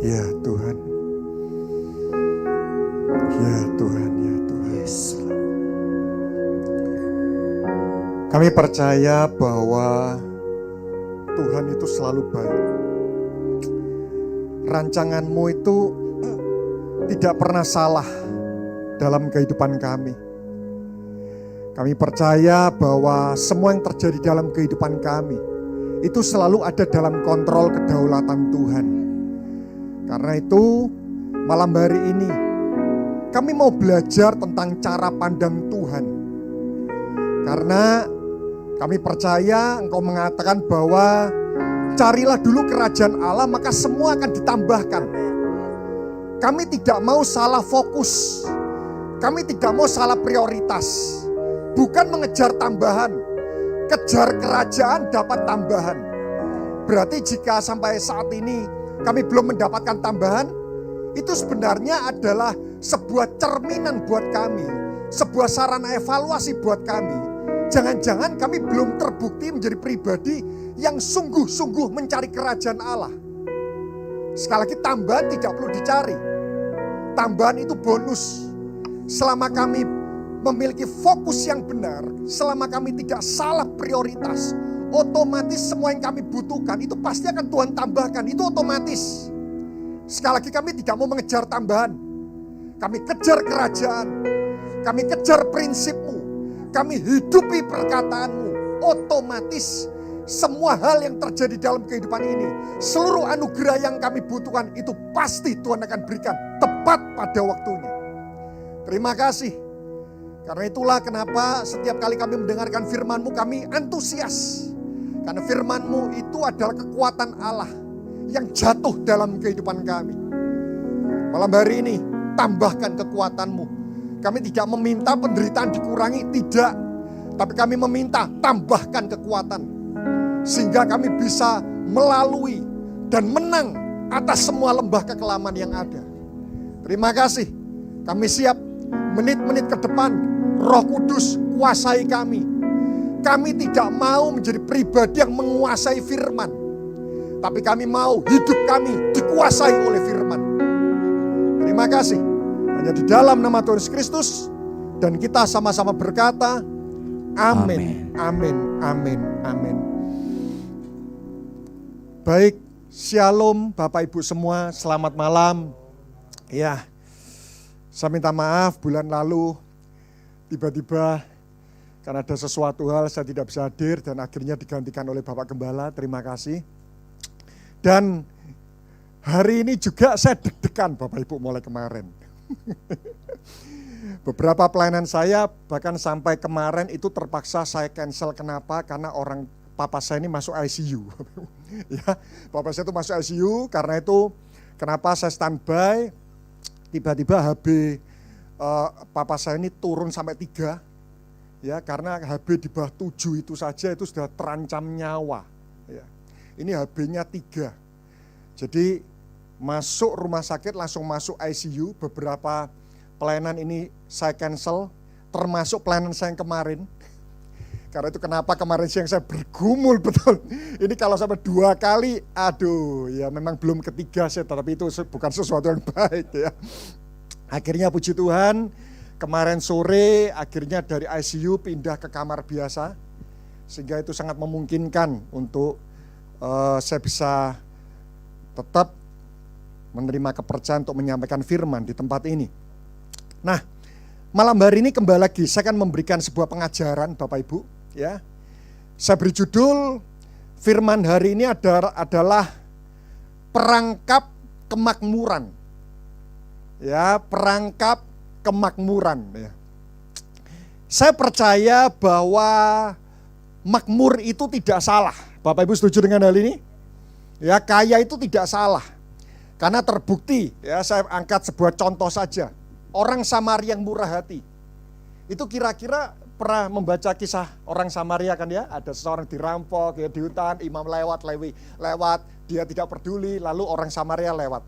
Ya Tuhan. Ya Tuhan, ya Tuhan. Yes. Kami percaya bahwa Tuhan itu selalu baik. Rancangan-Mu itu tidak pernah salah dalam kehidupan kami. Kami percaya bahwa semua yang terjadi dalam kehidupan kami itu selalu ada dalam kontrol kedaulatan Tuhan. Karena itu malam hari ini kami mau belajar tentang cara pandang Tuhan. Karena kami percaya Engkau mengatakan bahwa carilah dulu kerajaan Allah maka semua akan ditambahkan. Kami tidak mau salah fokus. Kami tidak mau salah prioritas. Bukan mengejar tambahan, kejar kerajaan dapat tambahan. Berarti jika sampai saat ini kami belum mendapatkan tambahan, itu sebenarnya adalah sebuah cerminan buat kami, sebuah sarana evaluasi buat kami. Jangan-jangan kami belum terbukti menjadi pribadi yang sungguh-sungguh mencari kerajaan Allah. Sekali lagi tambahan tidak perlu dicari. Tambahan itu bonus. Selama kami memiliki fokus yang benar, selama kami tidak salah prioritas, otomatis semua yang kami butuhkan itu pasti akan Tuhan tambahkan, itu otomatis. Sekali lagi kami tidak mau mengejar tambahan, kami kejar kerajaan, kami kejar prinsip-Mu, kami hidupi perkataan-Mu, otomatis semua hal yang terjadi dalam kehidupan ini, seluruh anugerah yang kami butuhkan itu pasti Tuhan akan berikan tepat pada waktunya. Terima kasih. Karena itulah kenapa setiap kali kami mendengarkan firman-Mu kami antusias. Karena firman-Mu itu adalah kekuatan Allah yang jatuh dalam kehidupan kami. Malam hari ini tambahkan kekuatan-Mu. Kami tidak meminta penderitaan dikurangi, tidak. Tapi kami meminta tambahkan kekuatan. Sehingga kami bisa melalui dan menang atas semua lembah kekelaman yang ada. Terima kasih. Kami siap menit-menit ke depan. Roh Kudus kuasai kami. Kami tidak mau menjadi pribadi yang menguasai firman. Tapi kami mau hidup kami dikuasai oleh firman. Terima kasih. Hanya di dalam nama Tuhan Yesus Kristus. Dan kita sama-sama berkata, amin, amin, amin, amin. Baik, shalom Bapak Ibu semua, selamat malam. Ya, saya minta maaf bulan lalu tiba-tiba karena ada sesuatu hal saya tidak bisa hadir dan akhirnya digantikan oleh Bapak Gembala, terima kasih. Dan hari ini juga saya deg-degan Bapak Ibu mulai kemarin. Beberapa pelayanan saya bahkan sampai kemarin itu terpaksa saya cancel, kenapa? Karena orang papa saya ini masuk ICU. Ya, papa saya itu masuk ICU, karena itu kenapa saya standby, tiba-tiba HB papa saya ini turun sampai 3, ya karena HB di bawah 7 itu saja itu sudah terancam nyawa. Ya. Ini HB-nya 3, jadi masuk rumah sakit langsung masuk ICU. Beberapa pelayanan ini saya cancel, termasuk pelayanan saya yang kemarin. Karena itu kenapa kemarin siang saya bergumul betul. Ini kalau sampai 2 kali, aduh ya memang belum ketiga saya, tetapi itu bukan sesuatu yang baik ya. Akhirnya puji Tuhan, kemarin sore akhirnya dari ICU pindah ke kamar biasa. Sehingga itu sangat memungkinkan untuk saya bisa tetap menerima kepercayaan untuk menyampaikan firman di tempat ini. Nah, malam hari ini kembali lagi saya akan memberikan sebuah pengajaran Bapak Ibu. Ya, saya beri judul firman hari ini adalah perangkap kemakmuran. Ya, perangkap kemakmuran. Ya. Saya percaya bahwa makmur itu tidak salah. Bapak Ibu setuju dengan hal ini? Ya, kaya itu tidak salah. Karena terbukti, ya saya angkat sebuah contoh saja. Orang Samaria yang murah hati. Itu kira-kira pernah membaca kisah orang Samaria kan ya? Ada seseorang dirampok ya, di hutan, imam lewat, dia tidak peduli, lalu orang Samaria lewat.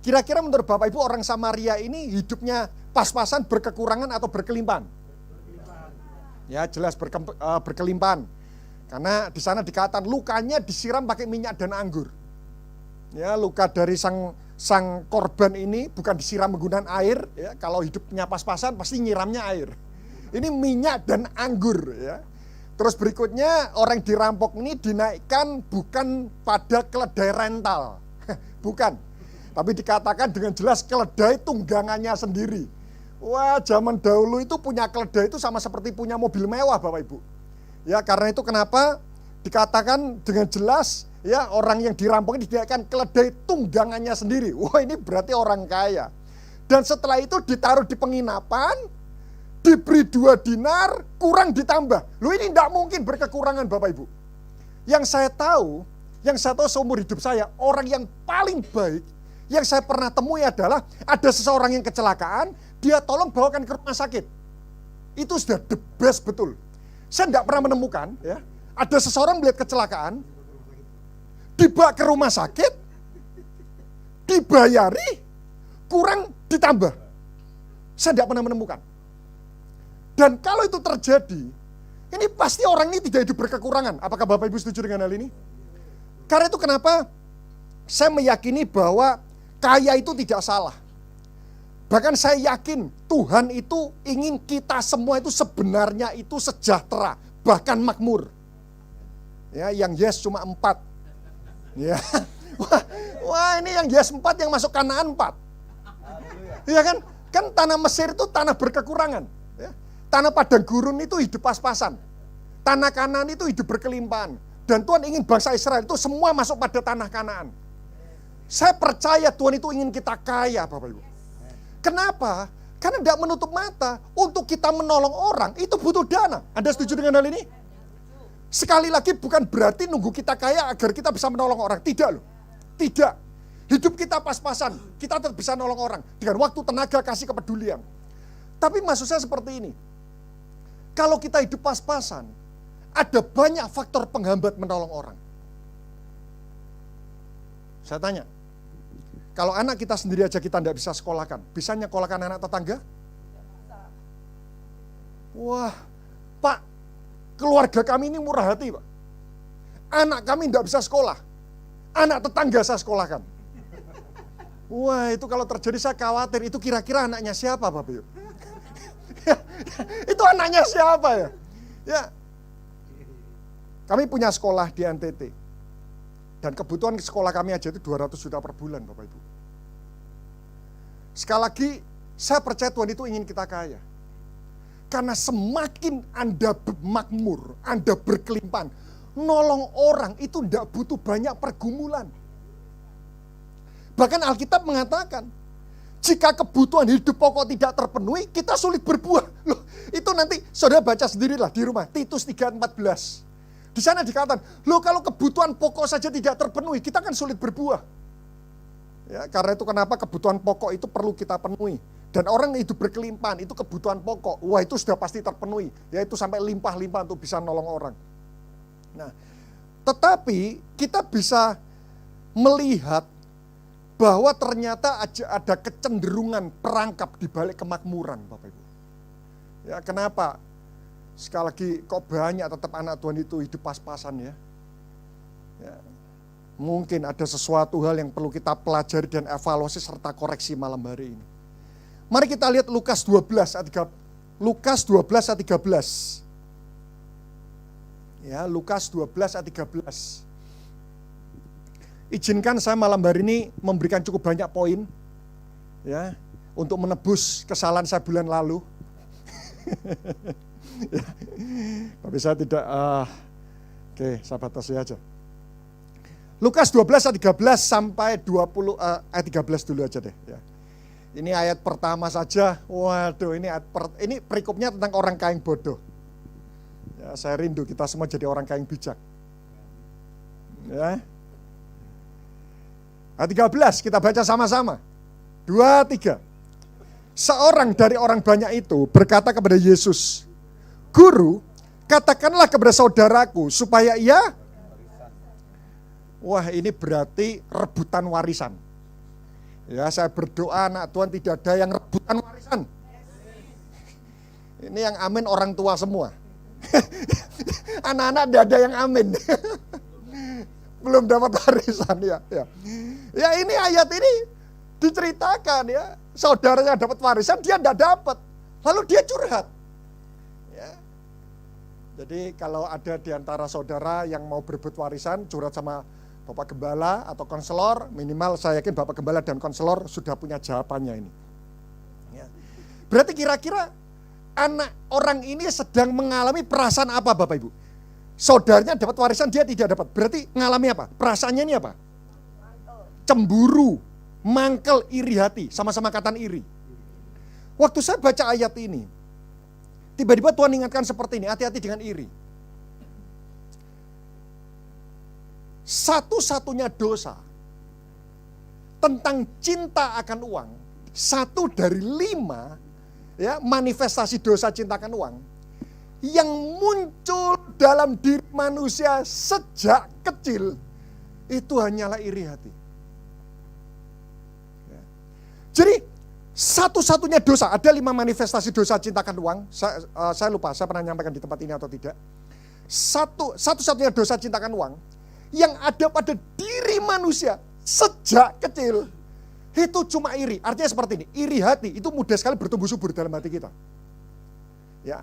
Kira-kira menurut Bapak Ibu orang Samaria ini hidupnya pas-pasan, berkekurangan atau berkelimpahan? Ya jelas berkelimpahan. Karena di sana dikatakan lukanya disiram pakai minyak dan anggur. Ya luka dari sang sang korban ini bukan disiram menggunakan air, ya. Kalau hidupnya pas-pasan pasti nyiramnya air. Ini minyak dan anggur, ya. Terus berikutnya orang dirampok ini dinaikkan bukan pada keledai rental, bukan. Tapi dikatakan dengan jelas keledai tunggangannya sendiri. Wah, zaman dahulu itu punya keledai itu sama seperti punya mobil mewah, Bapak Ibu. Ya, karena itu kenapa dikatakan dengan jelas, ya, orang yang dirampok ini dinaikkan keledai tunggangannya sendiri. Wah, ini berarti orang kaya. Dan setelah itu ditaruh di penginapan, diberi 2 dinar, kurang ditambah. Loh, ini tidak mungkin berkekurangan, Bapak Ibu. Yang saya tahu seumur hidup saya, orang yang paling baik yang saya pernah temui adalah ada seseorang yang kecelakaan, dia tolong bawakan ke rumah sakit. Itu sudah the best betul. Saya tidak pernah menemukan, ya, ada seseorang melihat kecelakaan, dibawa ke rumah sakit, dibayari, kurang ditambah. Saya tidak pernah menemukan. Dan kalau itu terjadi, ini pasti orang ini tidak hidup berkekurangan. Apakah Bapak Ibu setuju dengan hal ini? Karena itu kenapa saya meyakini bahwa kaya itu tidak salah. Bahkan saya yakin Tuhan itu ingin kita semua itu sebenarnya itu sejahtera, bahkan makmur. Ya, yang yes cuma 4. Ya. Wah, ini yang yes 4 yang masuk Kanaan 4. Iya kan? Kan tanah Mesir itu tanah berkekurangan, ya. Tanah padang gurun itu hidup pas-pasan. Tanah Kanaan itu hidup berkelimpahan. Dan Tuhan ingin bangsa Israel itu semua masuk pada tanah Kanaan. Saya percaya Tuhan itu ingin kita kaya, Bapak Ibu. Kenapa? Karena tidak menutup mata. Untuk kita menolong orang, itu butuh dana. Anda setuju dengan hal ini? Sekali lagi bukan berarti nunggu kita kaya agar kita bisa menolong orang. Tidak loh. Tidak. Hidup kita pas-pasan. Kita tetap bisa menolong orang. Dengan waktu, tenaga, kasih kepedulian. Tapi maksud saya seperti ini. Kalau kita hidup pas-pasan, ada banyak faktor penghambat menolong orang. Saya tanya, kalau anak kita sendiri aja kita tidak bisa sekolahkan, bisa nyekolahkan anak tetangga? Wah, Pak, keluarga kami ini murah hati, Pak. Anak kami tidak bisa sekolah, anak tetangga saya sekolahkan. Wah, itu kalau terjadi saya khawatir, itu kira-kira anaknya siapa, Bapak Ibu? Itu anaknya siapa ya? Ya, kami punya sekolah di NTT. Dan kebutuhan sekolah kami aja itu 200 juta per bulan, Bapak Ibu. Sekali lagi, saya percaya Tuhan itu ingin kita kaya. Karena semakin Anda makmur, Anda berkelimpahan, nolong orang itu tidak butuh banyak pergumulan. Bahkan Alkitab mengatakan, jika kebutuhan hidup pokok tidak terpenuhi, kita sulit berbuah. Loh, itu nanti saudara baca sendirilah di rumah, Titus 3:14. Di sana dikatakan, loh kalau kebutuhan pokok saja tidak terpenuhi, kita kan sulit berbuah. Ya, karena itu kenapa kebutuhan pokok itu perlu kita penuhi. Dan orang yang hidup berkelimpahan, itu kebutuhan pokok. Wah, itu sudah pasti terpenuhi. Yaitu sampai limpah-limpah untuk bisa nolong orang. Nah, tetapi kita bisa melihat bahwa ternyata ada kecenderungan perangkap di balik kemakmuran, Bapak Ibu. Ya, kenapa? Sekali lagi, kok banyak tetap anak Tuhan itu hidup pas-pasan ya. Ya. Mungkin ada sesuatu hal yang perlu kita pelajari dan evaluasi serta koreksi malam hari ini. Mari kita lihat Lukas 12 ayat 13. Ya, Lukas 12 ayat 13. Izinkan saya malam hari ini memberikan cukup banyak poin ya untuk menebus kesalahan saya bulan lalu. Ya. Tapi saya tidak oke, saya batasi aja. Lukas 12 ayat 13 sampai 20 ayat 13 dulu aja deh ya. Ini ayat pertama saja. Waduh, ini perikopnya tentang orang kaya yang bodoh. Ya, saya rindu kita semua jadi orang kaya yang bijak. Ya. Ayat 13 kita baca sama-sama. 2, 3. Seorang dari orang banyak itu berkata kepada Yesus, Guru, katakanlah kepada saudaraku supaya ia. Wah, ini berarti rebutan warisan. Ya, saya berdoa anak Tuhan tidak ada yang rebutan warisan. Ini yang amin orang tua semua. Anak-anak tidak ada yang amin. Belum dapat warisan ya. Ya ini ayat ini Diceritakan ya, saudaranya dapat warisan, dia tidak dapat. Lalu dia curhat. Ya. Jadi kalau ada di antara saudara yang mau berebut warisan, curhat sama Bapak Gembala atau konselor, minimal saya yakin Bapak Gembala dan konselor sudah punya jawabannya ini. Ya. Berarti kira-kira anak orang ini sedang mengalami perasaan apa Bapak Ibu? Saudaranya dapat warisan, dia tidak dapat. Berarti mengalami apa? Perasaannya ini apa? Cemburu, mangkel, iri hati. Sama-sama katan iri. Waktu saya baca ayat ini, tiba-tiba Tuhan ingatkan seperti ini, hati-hati dengan iri. Satu-satunya dosa tentang cinta akan uang, 1 dari 5 ya, manifestasi dosa cinta akan uang yang muncul dalam diri manusia sejak kecil, itu hanyalah iri hati. Ya. Jadi satu-satunya dosa, ada 5 manifestasi dosa cinta akan uang. Saya lupa, saya pernah nyampaikan di tempat ini atau tidak. Satu-satunya dosa cinta akan uang yang ada pada diri manusia sejak kecil, itu cuma iri. Artinya seperti ini, iri hati itu mudah sekali bertumbuh subur dalam hati kita. Ya.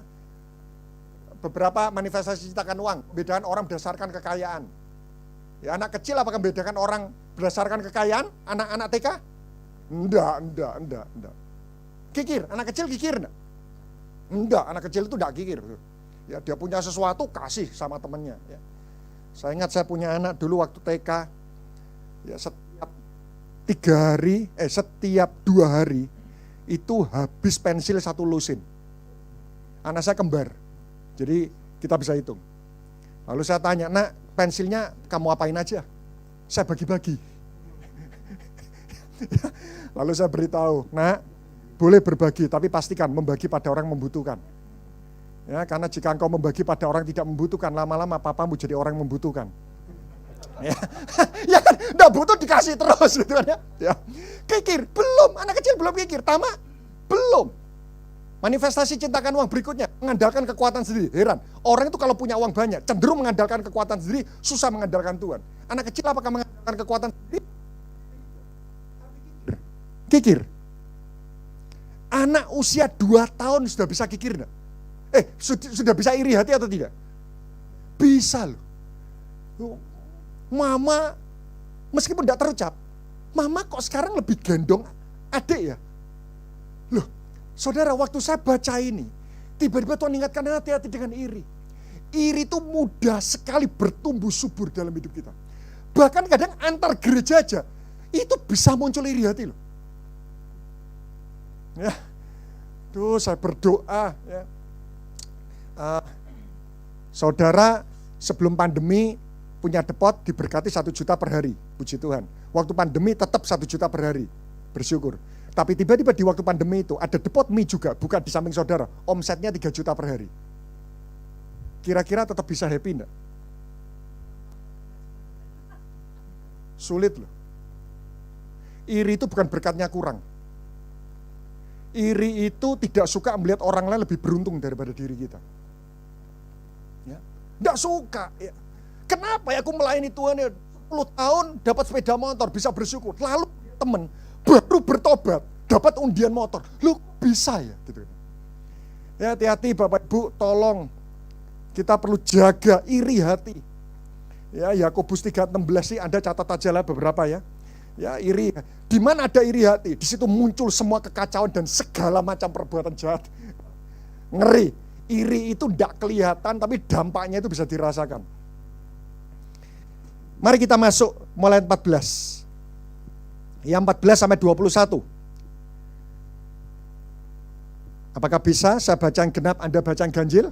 Beberapa manifestasi cinta akan uang, bedakan orang berdasarkan kekayaan. Ya, anak kecil apakah membedakan orang berdasarkan kekayaan? Anak-anak TK? Enggak. Kikir, anak kecil kikir enggak? Enggak, anak kecil itu enggak kikir. Ya, dia punya sesuatu kasih sama temannya. Ya. Saya ingat saya punya anak dulu waktu TK. Ya, setiap 2 hari itu habis pensil 1 lusin. Anak saya kembar. Jadi kita bisa hitung. Lalu saya tanya, nak pensilnya kamu apain aja? Saya bagi-bagi. Lalu saya beritahu, nak boleh berbagi tapi pastikan membagi pada orang membutuhkan. Ya, karena jika engkau membagi pada orang tidak membutuhkan, lama-lama papamu jadi orang membutuhkan. Ya, ya kan, enggak butuh dikasih terus gitu kan ya. Ya. Kikir, belum, anak kecil belum kikir, tamak, belum. Manifestasi cintakan uang berikutnya, mengandalkan kekuatan sendiri. Heran, orang itu kalau punya uang banyak, cenderung mengandalkan kekuatan sendiri, susah mengandalkan Tuhan. Anak kecil apakah mengandalkan kekuatan sendiri? Kikir. Anak usia 2 tahun sudah bisa kikir enggak? Sudah bisa iri hati atau tidak? Bisa loh. Mama, meskipun tidak terucap, mama kok sekarang lebih gendong adik ya? Loh, saudara, waktu saya baca ini, tiba-tiba Tuhan ingatkan hati-hati dengan iri. Iri itu mudah sekali bertumbuh subur dalam hidup kita. Bahkan kadang antar gereja aja, itu bisa muncul iri hati loh. Ya, tuh saya berdoa ya. Saudara sebelum pandemi punya depot diberkati 1 juta per hari, puji Tuhan. Waktu pandemi tetap 1 juta per hari, bersyukur. Tapi tiba-tiba di waktu pandemi itu ada depot mie juga buka di samping saudara, omsetnya 3 juta per hari. Kira-kira tetap bisa happy enggak? Sulit loh. Iri itu bukan berkatnya kurang. Iri itu tidak suka melihat orang lain lebih beruntung daripada diri kita. Ya. Tidak suka. Ya. Kenapa ya aku melayani Tuhan ya 10 tahun dapat sepeda motor, bisa bersyukur. Lalu teman baru bertobat, dapat undian motor. Lu bisa ya? Gitu. Ya, hati-hati Bapak Ibu, tolong kita perlu jaga iri hati. Ya, Yakobus 3:16 sih Anda catat aja lah beberapa ya. Ya, iri. Di mana ada iri hati, di situ muncul semua kekacauan dan segala macam perbuatan jahat. Ngeri. Iri itu tidak kelihatan tapi dampaknya itu bisa dirasakan. Mari kita masuk mulai 14. Yang 14 sampai 21. Apakah bisa saya baca yang genap, Anda baca yang ganjil?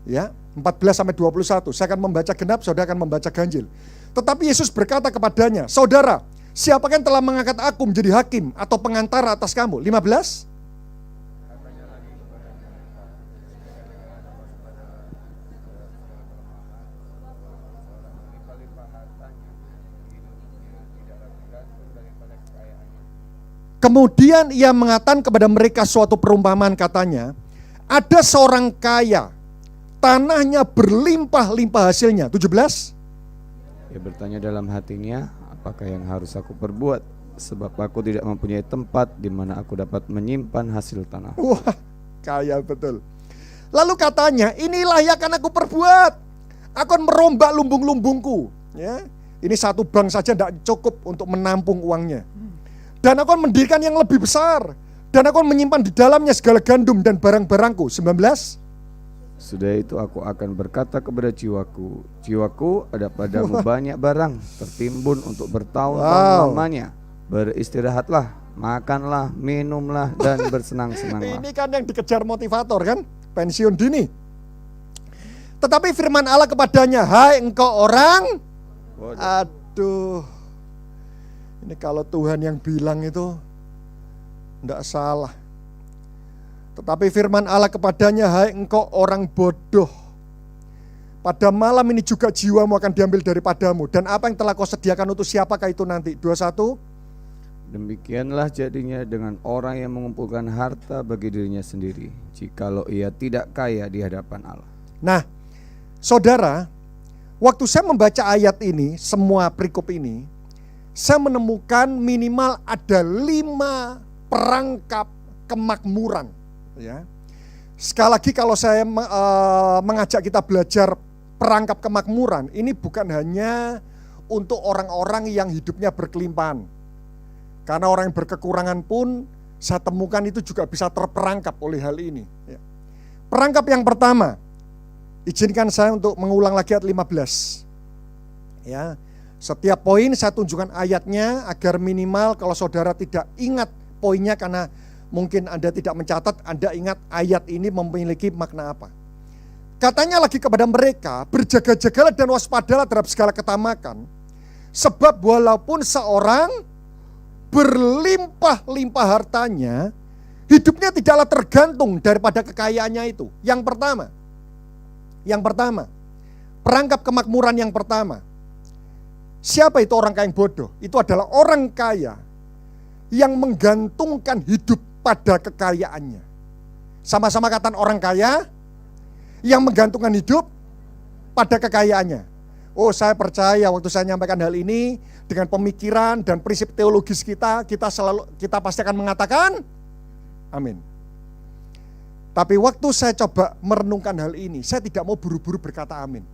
Ya, 14 sampai 21. Saya akan membaca genap, saudara akan membaca ganjil. Tetapi Yesus berkata kepadanya, saudara, siapakah yang telah mengangkat aku menjadi hakim atau pengantara atas kamu? 15. Kemudian ia mengatakan kepada mereka suatu perumpamaan, katanya, ada seorang kaya, tanahnya berlimpah-limpah hasilnya. 17. Ia bertanya dalam hatinya, apakah yang harus aku perbuat sebab aku tidak mempunyai tempat di mana aku dapat menyimpan hasil tanah. Wah, kaya betul. Lalu katanya, inilah yang akan aku perbuat. Aku akan merombak lumbung-lumbungku. Ya, ini satu bank saja tidak cukup untuk menampung uangnya. Dan aku akan mendirikan yang lebih besar. Dan aku akan menyimpan di dalamnya segala gandum dan barang-barangku. 19. Sudah itu aku akan berkata kepada jiwaku, jiwaku, ada padamu banyak barang tertimbun untuk bertahun-tahun lamanya. Beristirahatlah, makanlah, minumlah, dan bersenang-senanglah. Ini kan yang dikejar motivator kan, pensiun dini. Tetapi firman Allah kepadanya, hai engkau orang, aduh, ini kalau Tuhan yang bilang itu tidak salah. Tetapi firman Allah kepadanya, hai engkau orang bodoh, pada malam ini juga jiwamu akan diambil daripadamu. Dan apa yang telah kau sediakan untuk siapakah itu nanti? 21. Demikianlah jadinya dengan orang yang mengumpulkan harta bagi dirinya sendiri, jikalau ia tidak kaya di hadapan Allah. Nah, saudara, waktu saya membaca ayat ini, semua perikop ini, saya menemukan minimal ada 5 perangkap kemakmuran. Ya. Sekali lagi kalau saya mengajak kita belajar perangkap kemakmuran, ini bukan hanya untuk orang-orang yang hidupnya berkelimpahan. Karena orang yang berkekurangan pun saya temukan itu juga bisa terperangkap oleh hal ini. Ya. Perangkap yang pertama, izinkan saya untuk mengulang lagi ayat 15. Ya, setiap poin saya tunjukkan ayatnya agar minimal kalau saudara tidak ingat poinnya karena mungkin Anda tidak mencatat, Anda ingat ayat ini memiliki makna apa. Katanya lagi kepada mereka, berjaga-jagalah dan waspadalah terhadap segala ketamakan. Sebab walaupun seorang berlimpah-limpah hartanya, hidupnya tidaklah tergantung daripada kekayaannya itu. Yang pertama, perangkap kemakmuran yang pertama. Siapa itu orang kaya yang bodoh? Itu adalah orang kaya yang menggantungkan hidup pada kekayaannya. Sama-sama kata orang kaya yang menggantungkan hidup pada kekayaannya. Oh, saya percaya waktu saya menyampaikan hal ini dengan pemikiran dan prinsip teologis kita pasti akan mengatakan amin. Tapi waktu saya coba merenungkan hal ini, saya tidak mau buru-buru berkata amin.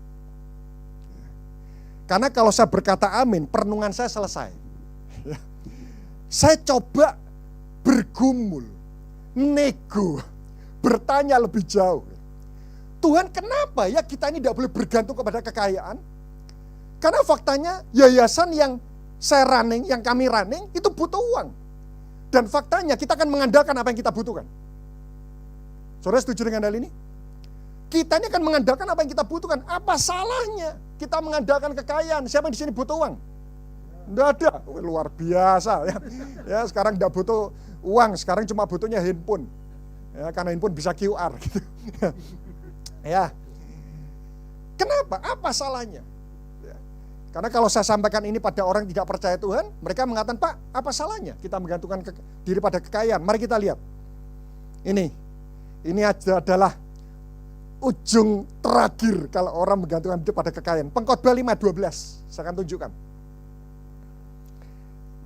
Karena kalau saya berkata amin, perenungan saya selesai. Saya coba bergumul, nego, bertanya lebih jauh. Tuhan, kenapa ya kita ini tidak boleh bergantung kepada kekayaan? Karena faktanya yayasan yang saya running, yang kami running itu butuh uang. Dan faktanya kita akan mengandalkan apa yang kita butuhkan. Saudara setuju dengan hal ini? Kita ini akan mengandalkan apa yang kita butuhkan. Apa salahnya kita mengandalkan kekayaan? Siapa yang di sini butuh uang? Tidak ada, luar biasa ya. Ya sekarang tidak butuh uang, sekarang cuma butuhnya handphone. Ya, karena handphone bisa QR gitu. Ya. Kenapa? Apa salahnya? Ya. Karena kalau saya sampaikan ini pada orang yang tidak percaya Tuhan, mereka mengatakan, Pak, apa salahnya kita menggantungkan diri pada kekayaan? Mari kita lihat. Ini adalah ujung terakhir kalau orang menggantungkan hidup pada kekayaan. Pengkhotbah 5:12, saya akan tunjukkan.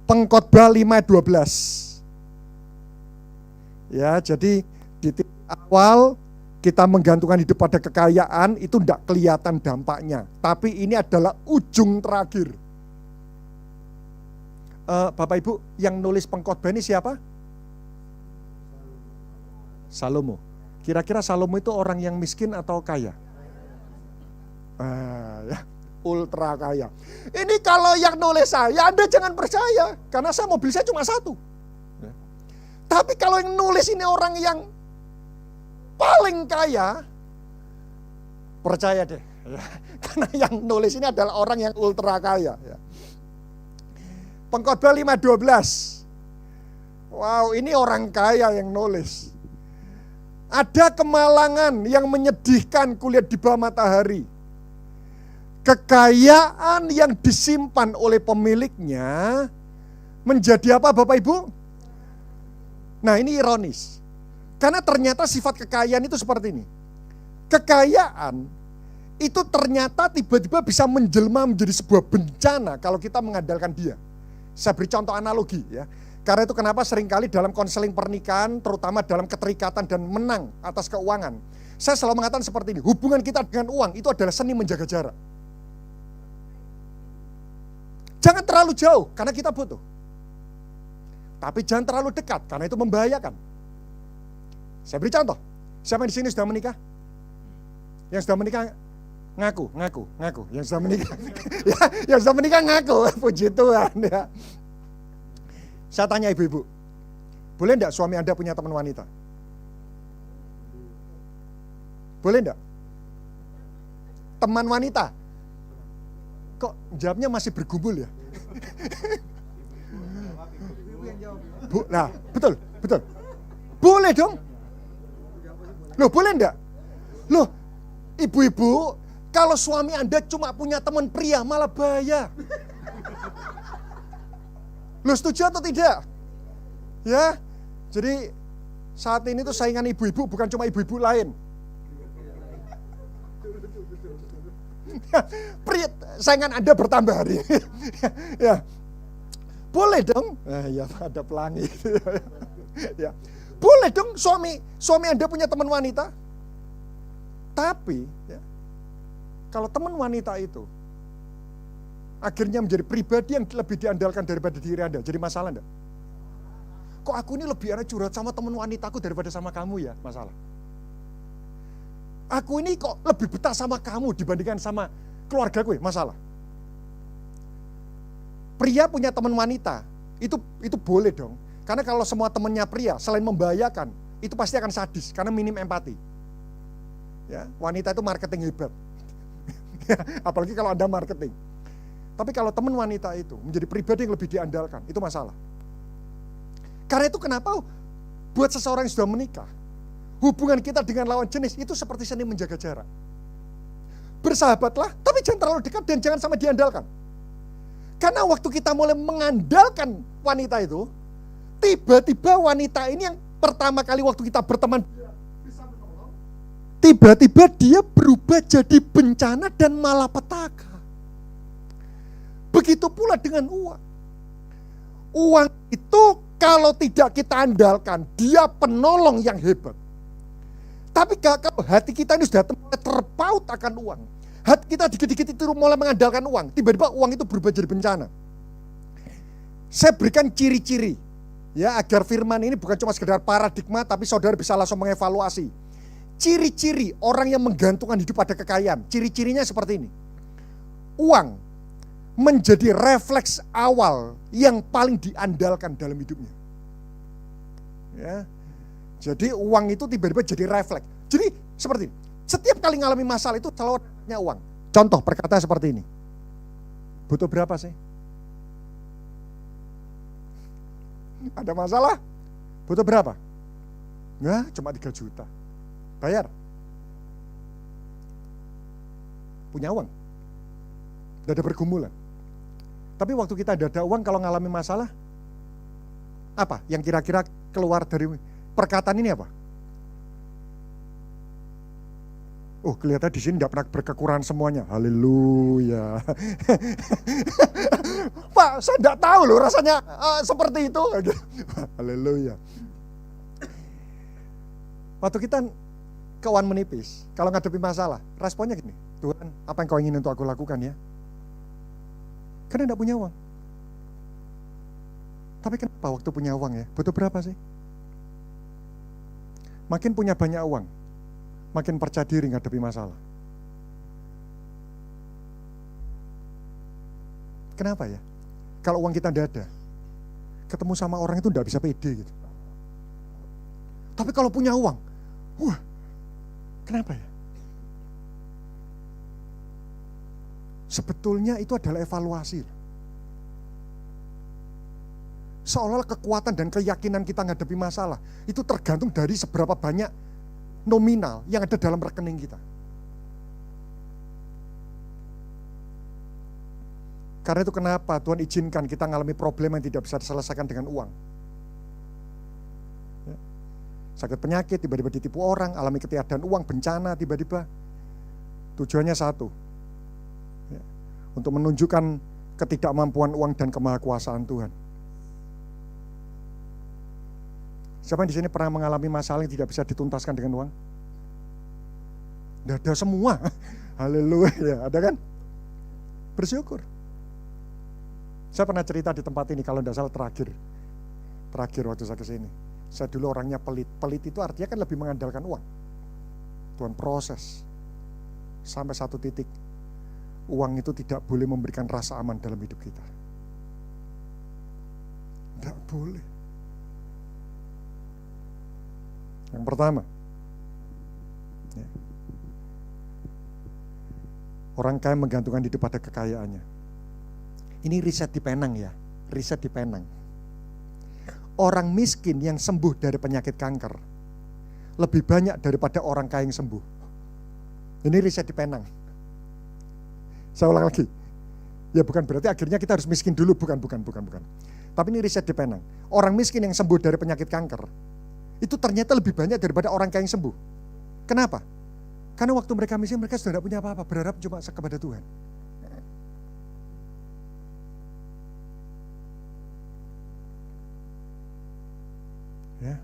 Pengkhotbah 5:12. Ya, jadi di titik awal kita menggantungkan hidup pada kekayaan itu tidak kelihatan dampaknya. Tapi ini adalah ujung terakhir. Bapak Ibu, yang nulis pengkhotbah ini siapa? Salomo. Kira-kira Salomo itu orang yang miskin atau kaya? Ya. Ultra kaya. Ini kalau yang nulis saya, Anda jangan percaya. Karena saya mobil saya cuma 1. Ya. Tapi kalau yang nulis ini orang yang paling kaya, percaya deh. Ya. Karena yang nulis ini adalah orang yang ultra kaya. Ya. Pengkhotbah 5:12. Wow, ini orang kaya yang nulis. Ada kemalangan yang menyedihkan kulihat di bawah matahari. Kekayaan yang disimpan oleh pemiliknya menjadi apa Bapak Ibu? Nah ini ironis. Karena ternyata sifat kekayaan itu seperti ini. Kekayaan itu ternyata tiba-tiba bisa menjelma menjadi sebuah bencana kalau kita mengandalkan dia. Saya beri contoh analogi ya. Karena itu kenapa seringkali dalam konseling pernikahan, terutama dalam keterikatan dan menang atas keuangan, saya selalu mengatakan seperti ini, hubungan kita dengan uang itu adalah seni menjaga jarak. Jangan terlalu jauh, karena kita butuh. Tapi jangan terlalu dekat, karena itu membahayakan. Saya beri contoh, siapa yang di sini sudah menikah? Yang sudah menikah ngaku. Yang sudah menikah, ya, yang sudah menikah ngaku, puji Tuhan ya. Saya tanya ibu-ibu, boleh enggak suami Anda punya teman wanita? Boleh enggak? Teman wanita? Kok jawabnya masih bergumul ya? Nah, betul. Boleh dong. Loh, boleh enggak? Loh, ibu-ibu, kalau suami Anda cuma punya teman pria, malah bahaya. Loh, setuju atau tidak? Ya, jadi saat ini tuh saingan ibu-ibu bukan cuma ibu-ibu lain. Pria, saingan Anda bertambah hari ini. Ya, boleh dong. Ya, ada pelangi. Ya, boleh dong suami Anda punya teman wanita. Tapi, ya, kalau teman wanita itu akhirnya menjadi pribadi yang lebih diandalkan daripada diri Anda, jadi masalah enggak? Kok aku ini lebih enak curhat sama teman wanitaku daripada sama kamu ya? Masalah. Aku ini kok lebih betah sama kamu dibandingkan sama keluarga gue? Masalah. Pria punya teman wanita, itu boleh dong. Karena kalau semua temannya pria, selain membahayakan, itu pasti akan sadis, karena minim empati. Ya, wanita itu marketing hebat. Apalagi kalau Anda marketing. Tapi kalau teman wanita itu menjadi pribadi yang lebih diandalkan, itu masalah. Karena itu kenapa buat seseorang yang sudah menikah, hubungan kita dengan lawan jenis itu seperti seni menjaga jarak. Bersahabatlah, tapi jangan terlalu dekat dan jangan sama diandalkan. Karena waktu kita mulai mengandalkan wanita itu, tiba-tiba wanita ini yang pertama kali waktu kita berteman, tiba-tiba dia berubah jadi bencana dan malapetaka. Begitu pula dengan uang. Uang itu kalau tidak kita andalkan, dia penolong yang hebat. Tapi kalau hati kita ini sudah mulai terpaut akan uang, hati kita dikit-dikit itu mulai mengandalkan uang, tiba-tiba uang itu berubah jadi bencana. Saya berikan ciri-ciri, ya, agar firman ini bukan cuma sekedar paradigma, tapi saudara bisa langsung mengevaluasi. Ciri-ciri orang yang menggantungkan hidup pada kekayaan, ciri-cirinya seperti ini. Uang menjadi refleks awal yang paling diandalkan dalam hidupnya. Ya. Jadi uang itu tiba-tiba jadi refleks. Jadi seperti ini. Setiap kali ngalami masalah itu selalu ada uang. Contoh perkata seperti ini. Butuh berapa sih? Ada masalah? Butuh berapa? Nah, cuma 3 juta. Bayar. Punya uang. Tidak ada pergumulan. Tapi waktu kita tidak ada uang, kalau ngalami masalah, apa yang kira-kira keluar dari perkataan ini apa? Oh, kelihatan di sini tidak pernah berkekurangan semuanya. Haleluya. Pak, saya tidak tahu loh rasanya seperti itu. Haleluya. Waktu kita keuangan menipis, kalau ngadepi masalah, responnya gini, Tuhan, apa yang kau ingin untuk aku lakukan ya? Karena tidak punya uang. Tapi kenapa waktu punya uang ya? Butuh berapa sih? Makin punya banyak uang, makin percaya diri ngadepi masalah. Kenapa ya? Kalau uang kita tidak ada, ketemu sama orang itu tidak bisa pede gitu. Tapi kalau punya uang, wah, kenapa ya? Sebetulnya itu adalah evaluasi. Seolah-olah kekuatan dan keyakinan kita menghadapi masalah itu tergantung dari seberapa banyak nominal yang ada dalam rekening kita. Karena itu kenapa Tuhan izinkan kita mengalami problem yang tidak bisa diselesaikan dengan uang. Ya. Sakit penyakit, tiba-tiba ditipu orang, alami ketiadaan uang, bencana tiba-tiba. Tujuannya satu, untuk menunjukkan ketidakmampuan uang dan kemahakuasaan Tuhan. Siapa yang di sini pernah mengalami masalah yang tidak bisa dituntaskan dengan uang? Tidak ada semua. Haleluya, ada kan? Bersyukur. Saya pernah cerita di tempat ini, kalau tidak salah terakhir waktu saya kesini. Saya dulu orangnya pelit. Pelit itu artinya kan lebih mengandalkan uang. Tuhan proses. Sampai satu titik, uang itu tidak boleh memberikan rasa aman dalam hidup kita. Tidak boleh. Yang pertama, ya, orang kaya menggantungkan hidup pada kekayaannya. Ini riset di Penang ya, riset di Penang. Orang miskin yang sembuh dari penyakit kanker lebih banyak daripada orang kaya yang sembuh. Ini riset di Penang. Saya ulang lagi. Ya bukan berarti akhirnya kita harus miskin dulu, bukan. Tapi ini riset di Penang. Orang miskin yang sembuh dari penyakit kanker itu ternyata lebih banyak daripada orang kaya yang sembuh. Kenapa? Karena waktu mereka miskin, mereka sudah tidak punya apa-apa, berharap cuma kepada Tuhan. Ya.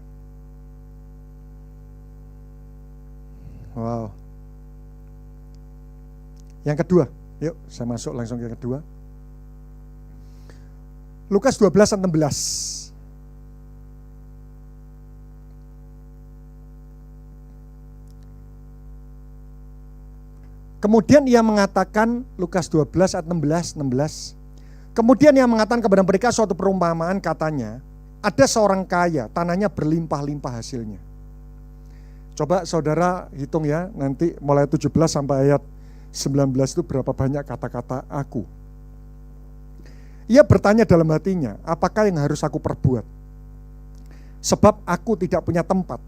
Wow. Yang kedua, yuk saya masuk langsung ke yang kedua. Lukas 12 ayat 16. Kemudian ia mengatakan, Lukas 12 ayat 16. Kemudian ia mengatakan kepada mereka suatu perumpamaan, katanya, ada seorang kaya, tanahnya berlimpah-limpah hasilnya. Coba saudara hitung ya, nanti mulai 17 sampai ayat 19 itu berapa banyak kata-kata aku. Ia bertanya dalam hatinya, apakah yang harus aku perbuat? Sebab aku tidak punya tempat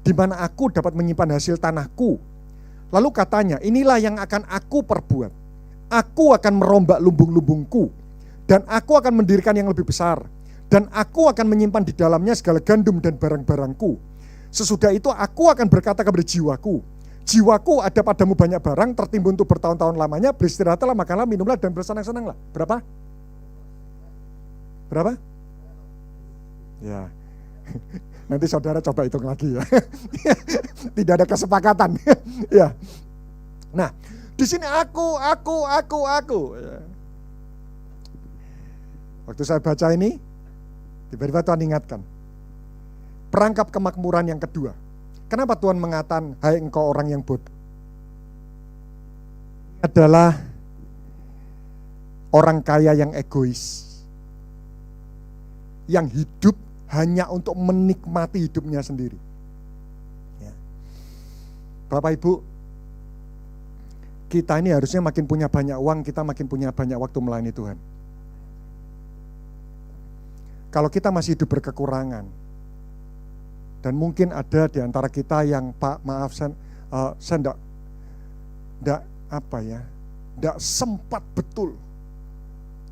di mana aku dapat menyimpan hasil tanahku. Lalu katanya, inilah yang akan aku perbuat. Aku akan merombak lumbung-lumbungku, dan aku akan mendirikan yang lebih besar, dan aku akan menyimpan di dalamnya segala gandum dan barang-barangku. Sesudah itu aku akan berkata kepada jiwaku, jiwaku ada padamu banyak barang, tertimbun untuk bertahun-tahun lamanya, beristirahatlah, makanlah, minumlah, dan bersenang-senanglah. Berapa? Ya. Nanti saudara coba hitung lagi ya. Tidak ada kesepakatan. Ya. Nah, di sini aku. Ya. Waktu saya baca ini, tiba-tiba Tuhan ingatkan. Perangkap kemakmuran yang kedua. Kenapa Tuhan mengatakan, hai engkau orang yang bodoh? Ini adalah orang kaya yang egois. Yang hidup hanya untuk menikmati hidupnya sendiri. Ya. Bapak Ibu, kita ini harusnya makin punya banyak uang, kita makin punya banyak waktu melayani Tuhan. Kalau kita masih hidup berkekurangan, dan mungkin ada di antara kita yang, Pak maaf saya enggak sempat betul.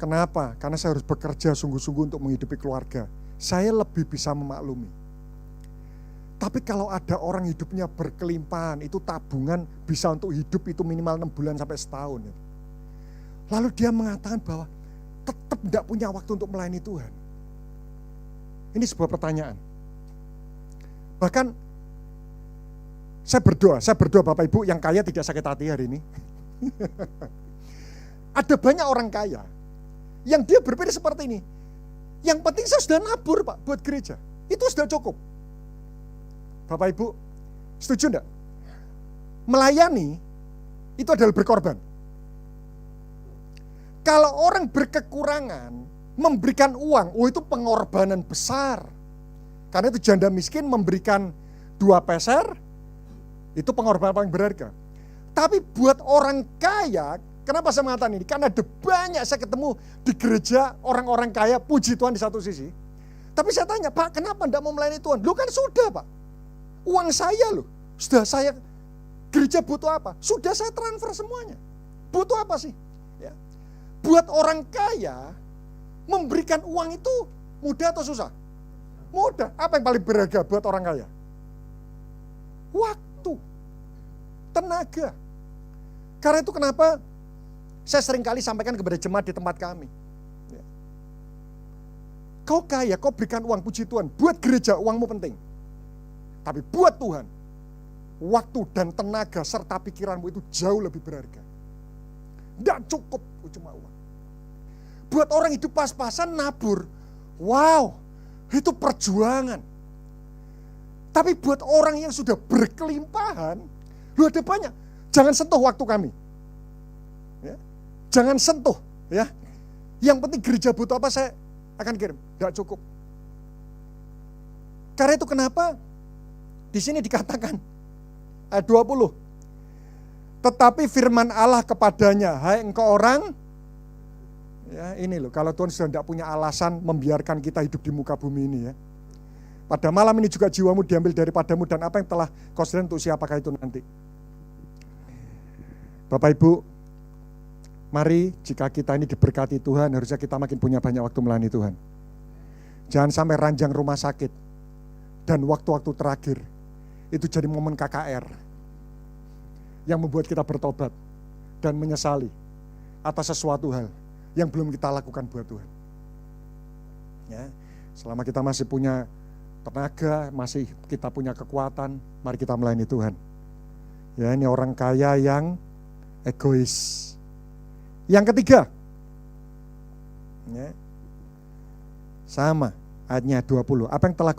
Kenapa? Karena saya harus bekerja sungguh-sungguh untuk menghidupi keluarga. Saya lebih bisa memaklumi. Tapi kalau ada orang hidupnya berkelimpahan, itu tabungan bisa untuk hidup itu minimal 6 bulan sampai setahun. Lalu dia mengatakan bahwa tetap tidak punya waktu untuk melayani Tuhan. Ini sebuah pertanyaan. Bahkan saya berdoa Bapak Ibu yang kaya tidak sakit hati hari ini. Ada banyak orang kaya yang dia berpikir seperti ini. Yang penting saya sudah nabur Pak buat gereja. Itu sudah cukup. Bapak Ibu, setuju enggak? Melayani itu adalah berkorban. Kalau orang berkekurangan memberikan uang, itu pengorbanan besar. Karena itu janda miskin memberikan 2 peser, itu pengorbanan paling berharga. Tapi buat orang kaya, kenapa saya mengatakan ini? Karena ada banyak saya ketemu di gereja orang-orang kaya, puji Tuhan di satu sisi. Tapi saya tanya, Pak kenapa enggak mau melayani Tuhan? Lu kan sudah Pak, uang saya loh, sudah saya, gereja butuh apa? Sudah saya transfer semuanya. Butuh apa sih? Ya. Buat orang kaya, memberikan uang itu mudah atau susah? Mudah. Apa yang paling berharga buat orang kaya? Waktu, tenaga. Karena itu kenapa Saya seringkali sampaikan kepada jemaat di tempat kami. Ya. Kau kaya, kau berikan uang, puji Tuhan. Buat gereja uangmu penting. Tapi buat Tuhan, waktu dan tenaga serta pikiranmu itu jauh lebih berharga. Tidak cukup cuma uang. Buat orang hidup pas-pasan nabur, wow, itu perjuangan. Tapi buat orang yang sudah berkelimpahan, lu ada banyak. Jangan sentuh waktu kami. Ya. Jangan sentuh. Ya. Yang penting gereja butuh apa saya akan kirim. Tidak cukup. Karena itu kenapa di sini dikatakan ayat 20. Tetapi firman Allah kepadanya, hai engkau orang, ya ini loh, kalau Tuhan sudah tidak punya alasan membiarkan kita hidup di muka bumi ini ya. Pada malam ini juga jiwamu diambil daripadamu dan apa yang telah kau sediakan untuk siapakah itu nanti. Bapak Ibu, mari jika kita ini diberkati Tuhan, harusnya kita makin punya banyak waktu melayani Tuhan. Jangan sampai ranjang rumah sakit dan waktu-waktu terakhir itu jadi momen KKR yang membuat kita bertobat dan menyesali atas sesuatu hal yang belum kita lakukan buat Tuhan. Ya, selama kita masih punya tenaga, masih kita punya kekuatan, mari kita melayani Tuhan. Ya, ini orang kaya yang egois. Yang ketiga, ya, sama ayatnya 20. Apa yang telah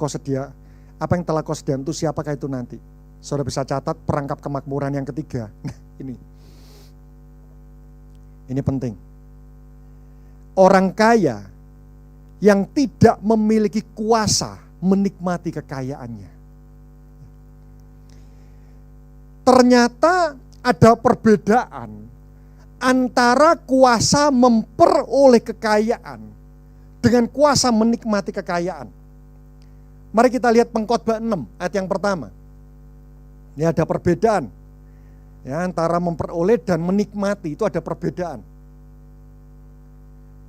kau sedia untuk siapakah itu nanti? Saudara bisa catat perangkap kemakmuran yang ketiga. Ini penting. Orang kaya yang tidak memiliki kuasa menikmati kekayaannya. Ternyata ada perbedaan antara kuasa memperoleh kekayaan dengan kuasa menikmati kekayaan. Mari kita lihat Pengkhotbah 6 ayat yang pertama. Ini ada perbedaan ya, antara memperoleh dan menikmati, itu ada perbedaan.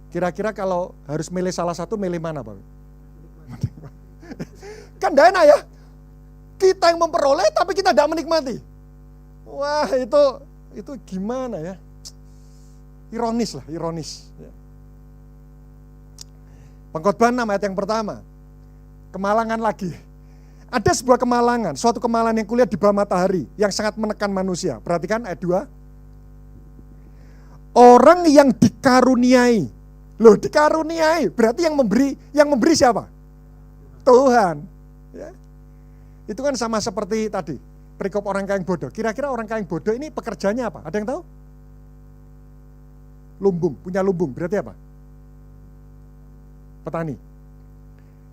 Kira-kira kalau harus milih salah satu, milih mana Pak? Kan tidak enak ya, kita yang memperoleh tapi kita tidak menikmati. Wah itu gimana ya, ironis lah, ironis. Pengkhotbah 6 ayat yang pertama, kemalangan lagi. Ada sebuah kemalangan, suatu kemalangan yang kulihat di bawah matahari, yang sangat menekan manusia. Perhatikan ayat 2. Orang yang dikaruniai, loh dikaruniai, berarti yang memberi siapa? Tuhan. Ya. Itu kan sama seperti tadi, perikop orang kaya yang bodoh. Kira-kira orang kaya yang bodoh ini pekerjaannya apa? Ada yang tahu? Lumbung, punya lumbung, berarti apa? Petani.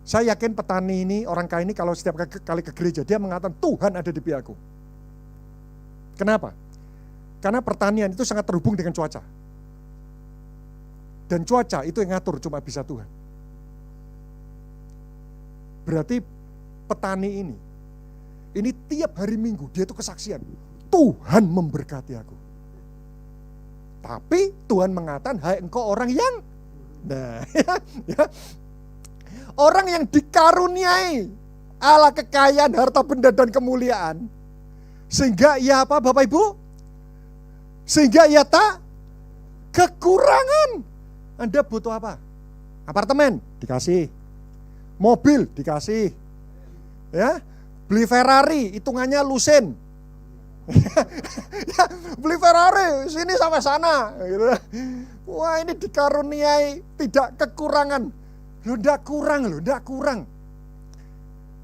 Saya yakin petani ini, orang kaya ini kalau setiap kali ke gereja, dia mengatakan Tuhan ada di pihakku. Kenapa? Karena pertanian itu sangat terhubung dengan cuaca. Dan cuaca itu yang ngatur, cuma bisa Tuhan. Berarti petani ini tiap hari Minggu dia itu kesaksian, Tuhan memberkati aku. Tapi Tuhan mengatakan, hai engkau orang yang, ya, orang yang dikaruniai Allah kekayaan, harta benda dan kemuliaan. Sehingga ia apa Bapak Ibu? Sehingga ia tak kekurangan. Anda butuh apa? Apartemen, dikasih. Mobil, dikasih. Ya, beli Ferrari, hitungannya lusin. Ya, beli Ferrari, sini sampai sana. Gitu. Wah ini dikaruniai, tidak kekurangan. Tidak kurang.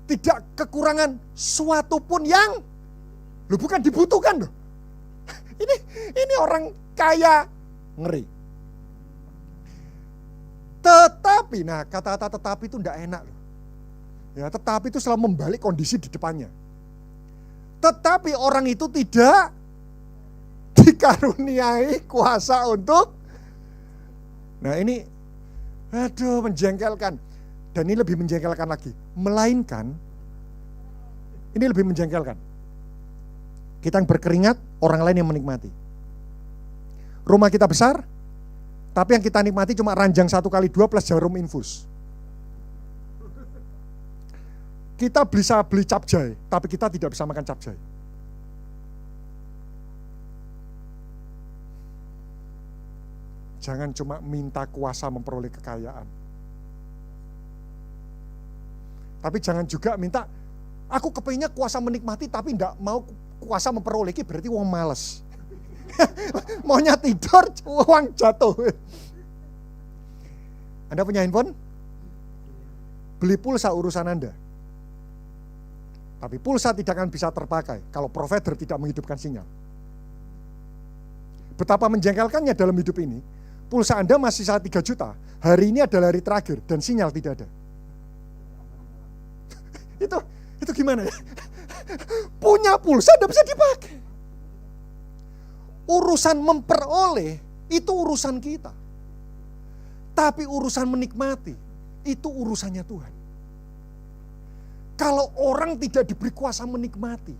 Tidak kekurangan suatu pun yang bukan dibutuhkan loh. Ini orang kaya ngeri. Tetapi, nah kata-kata tetapi itu tidak enak loh. Ya, tetapi itu selalu membalik kondisi di depannya. Tetapi orang itu tidak dikaruniai kuasa untuk, nah ini, aduh menjengkelkan. Dan ini lebih menjengkelkan lagi. Melainkan, ini lebih menjengkelkan. Kita yang berkeringat, orang lain yang menikmati. Rumah kita besar, tapi yang kita nikmati cuma ranjang 1x2 plus jarum infus. Kita bisa beli capjay, tapi kita tidak bisa makan capjay. jangan cuma minta kuasa memperoleh kekayaan. Tapi jangan juga minta, aku kepinginnya kuasa menikmati tapi enggak mau kuasa memperoleh, berarti wong males. Maunya tidur, uang jatuh. Anda punya handphone? Beli pulsa urusan Anda. Tapi pulsa tidak akan bisa terpakai kalau provider tidak menghidupkan sinyal. Betapa menjengkelkannya dalam hidup ini, pulsa Anda masih 3 juta, hari ini adalah hari terakhir dan sinyal tidak ada. Itu gimana ya? Punya pulsa tidak bisa dipakai. Urusan memperoleh itu urusan kita. Tapi urusan menikmati itu urusannya Tuhan. Kalau orang tidak diberi kuasa menikmati,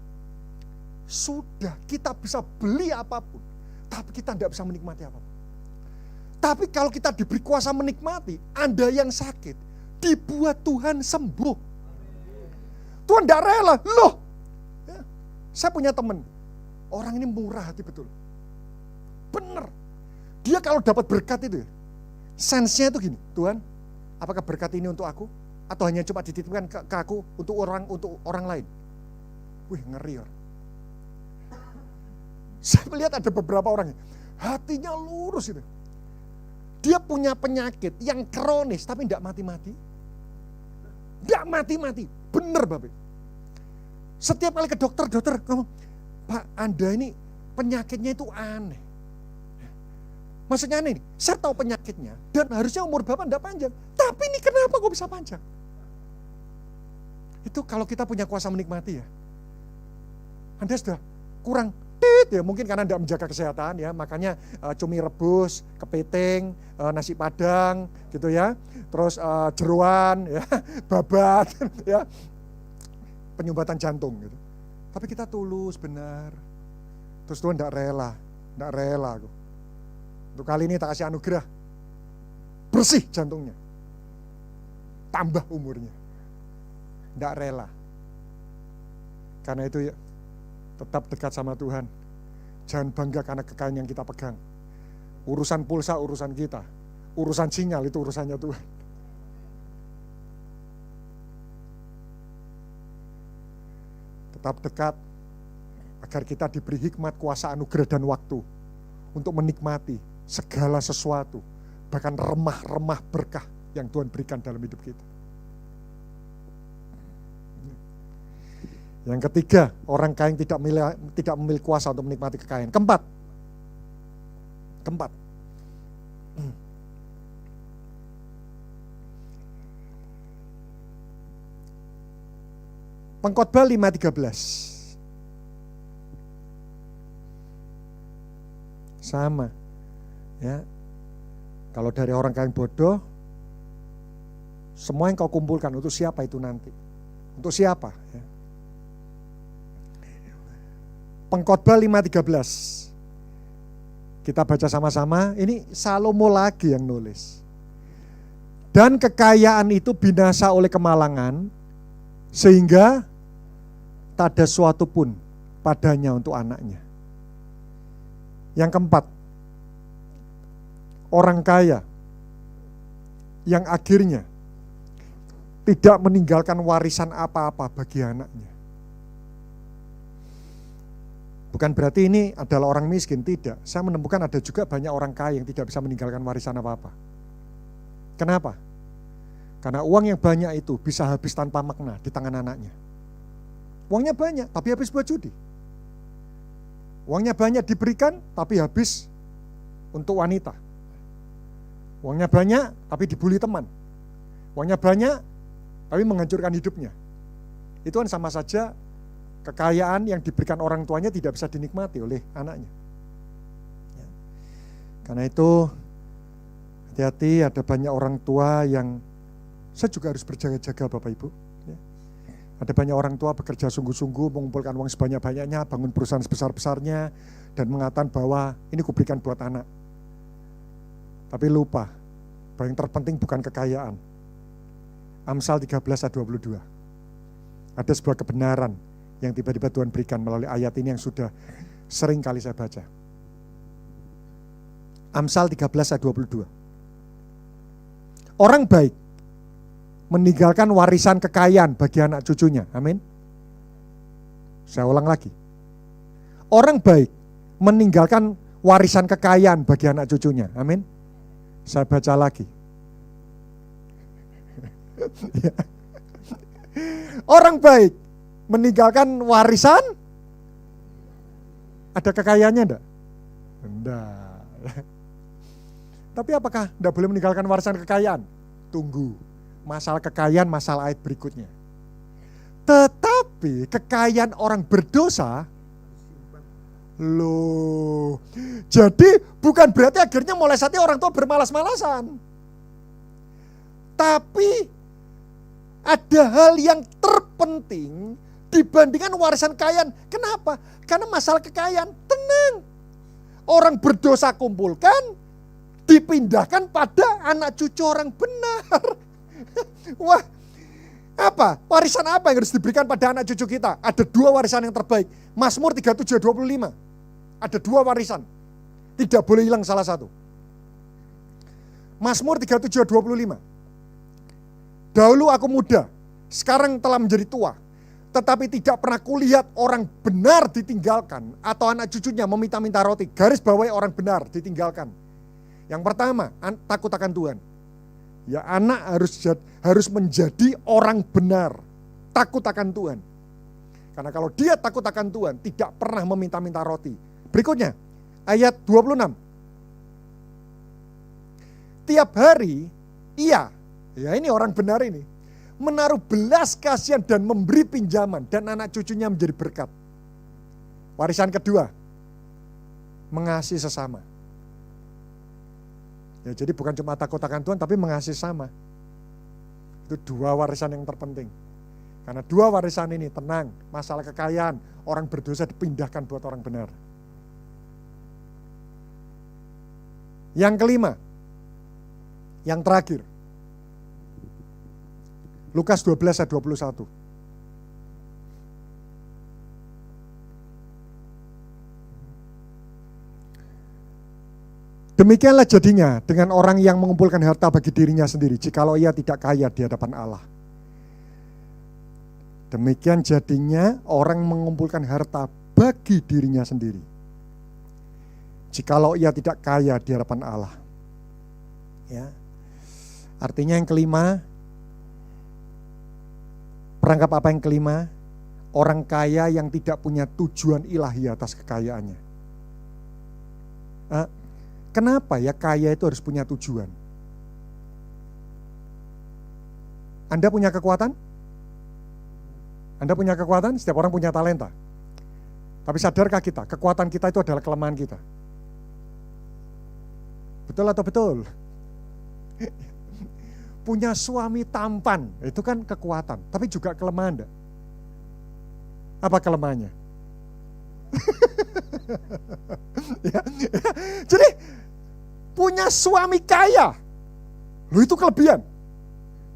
sudah kita bisa beli apapun, tapi kita tidak bisa menikmati apapun. Tapi kalau kita diberi kuasa menikmati, Anda yang sakit dibuat Tuhan sembuh. Tuhan tidak rela. Loh, ya, saya punya teman, orang ini murah hati betul. Benar. Dia kalau dapat berkat itu, sense-nya itu gini, Tuhan, apakah berkat ini untuk aku? Atau hanya cuma dititipkan ke aku untuk orang lain? Wih, ngeri. Saya melihat ada beberapa orang, hatinya lurus itu. Dia punya penyakit yang kronis, tapi tidak mati-mati. Tidak mati-mati, benar Bapak. Setiap kali ke dokter ngomong, Pak, Anda ini penyakitnya itu aneh. Maksudnya aneh, saya tahu penyakitnya dan harusnya umur Bapak tidak panjang. Tapi ini kenapa kok bisa panjang? Itu kalau kita punya kuasa menikmati ya. Anda sudah kurang ya, mungkin karena tidak menjaga kesehatan ya, makanya cumi rebus, kepiting, nasi padang gitu ya. Terus jeroan ya, babat ya. Penyumbatan jantung gitu. Tapi kita tulus benar. Terus Tuhan tidak rela aku. Untuk kali ini tak kasih anugerah. Bersih jantungnya. Tambah umurnya. Tidak rela. Karena itu ya, tetap dekat sama Tuhan. Jangan bangga karena kekayaan yang kita pegang. Urusan pulsa urusan kita. Urusan sinyal itu urusannya Tuhan. Tetap dekat agar kita diberi hikmat, kuasa, anugerah dan waktu untuk menikmati segala sesuatu, bahkan remah-remah berkah yang Tuhan berikan dalam hidup kita. Yang ketiga, orang kaya yang tidak memiliki kuasa untuk menikmati kekayaan. Keempat. Pengkhotbah 5:13. Sama. Ya. Kalau dari orang kaya yang bodoh, semua yang kau kumpulkan untuk siapa itu nanti? Untuk siapa? Ya. Pengkhotbah 5:13. Kita baca sama-sama. Ini Salomo lagi yang nulis. Dan kekayaan itu binasa oleh kemalangan, sehingga tak ada suatu pun padanya untuk anaknya. Yang keempat, orang kaya yang akhirnya tidak meninggalkan warisan apa-apa bagi anaknya. Bukan berarti ini adalah orang miskin, tidak. Saya menemukan ada juga banyak orang kaya yang tidak bisa meninggalkan warisan apa-apa. Kenapa? Karena uang yang banyak itu bisa habis tanpa makna di tangan anaknya. Uangnya banyak, tapi habis buat judi. Uangnya banyak diberikan, tapi habis untuk wanita. Uangnya banyak, tapi dibully teman. Uangnya banyak, tapi menghancurkan hidupnya. Itu kan sama saja kekayaan yang diberikan orang tuanya tidak bisa dinikmati oleh anaknya. Ya. Karena itu, hati-hati, ada banyak orang tua yang, saya juga harus berjaga-jaga Bapak Ibu. Ya. Ada banyak orang tua bekerja sungguh-sungguh, mengumpulkan uang sebanyak-banyaknya, bangun perusahaan sebesar-besarnya, dan mengatakan bahwa ini kuberikan buat anak. Tapi lupa, bahwa yang terpenting bukan kekayaan. Amsal 13:22. Ada sebuah kebenaran yang tiba-tiba Tuhan berikan melalui ayat ini yang sudah sering kali saya baca. Amsal 13 ayat 22. Orang baik meninggalkan warisan kekayaan bagi anak cucunya. Amin. Saya ulang lagi. Orang baik meninggalkan warisan kekayaan bagi anak cucunya. Amin. Saya baca lagi. Orang baik meninggalkan warisan. Ada kekayaannya enggak? Enggak. Tapi apakah enggak boleh meninggalkan warisan kekayaan? Tunggu. Masalah kekayaan, masalah ayat berikutnya. Tetapi kekayaan orang berdosa, loh. Jadi bukan berarti akhirnya mulai saatnya orang tua bermalas-malasan. Tapi ada hal yang terpenting dibandingkan warisan kekayaan. Kenapa? Karena masalah kekayaan, tenang. Orang berdosa kumpulkan, dipindahkan pada anak cucu orang benar. Wah, apa? Warisan apa yang harus diberikan pada anak cucu kita? Ada 2 warisan yang terbaik. Mazmur 37:25. Ada 2 warisan. Tidak boleh hilang salah satu. Mazmur 37:25. Dahulu aku muda, sekarang telah menjadi tua. Tetapi tidak pernah kulihat orang benar ditinggalkan atau anak cucunya meminta-minta roti. Garis bawahi orang benar ditinggalkan. Yang pertama, takut akan Tuhan. Ya, anak harus menjadi orang benar, takut akan Tuhan. Karena kalau dia takut akan Tuhan, tidak pernah meminta-minta roti. Berikutnya, ayat 26. Tiap hari, ya ini orang benar ini, menaruh belas kasihan dan memberi pinjaman, dan anak cucunya menjadi berkat. Warisan kedua, mengasihi sesama. Ya, jadi bukan cuma takut akan Tuhan, tapi mengasihi sama. Itu 2 warisan yang terpenting. Karena 2 warisan ini, tenang, masalah kekayaan, orang berdosa dipindahkan buat orang benar. Yang kelima, yang terakhir, Lukas 12 ayat 21. Demikianlah jadinya dengan orang yang mengumpulkan harta bagi dirinya sendiri, jikalau ia tidak kaya di hadapan Allah. Demikian jadinya orang mengumpulkan harta bagi dirinya sendiri, jikalau ia tidak kaya di hadapan Allah. Ya. Artinya yang kelima, perangkap apa yang kelima? Orang kaya yang tidak punya tujuan ilahi atas kekayaannya. Kenapa ya kaya itu harus punya tujuan? Anda punya kekuatan? Anda punya kekuatan? Setiap orang punya talenta. Tapi sadarkah kita, kekuatan kita itu adalah kelemahan kita? Betul atau betul? Punya suami tampan, itu kan kekuatan, tapi juga kelemahan enggak? Apa kelemahannya? ya. Jadi punya suami kaya, lo itu kelebihan,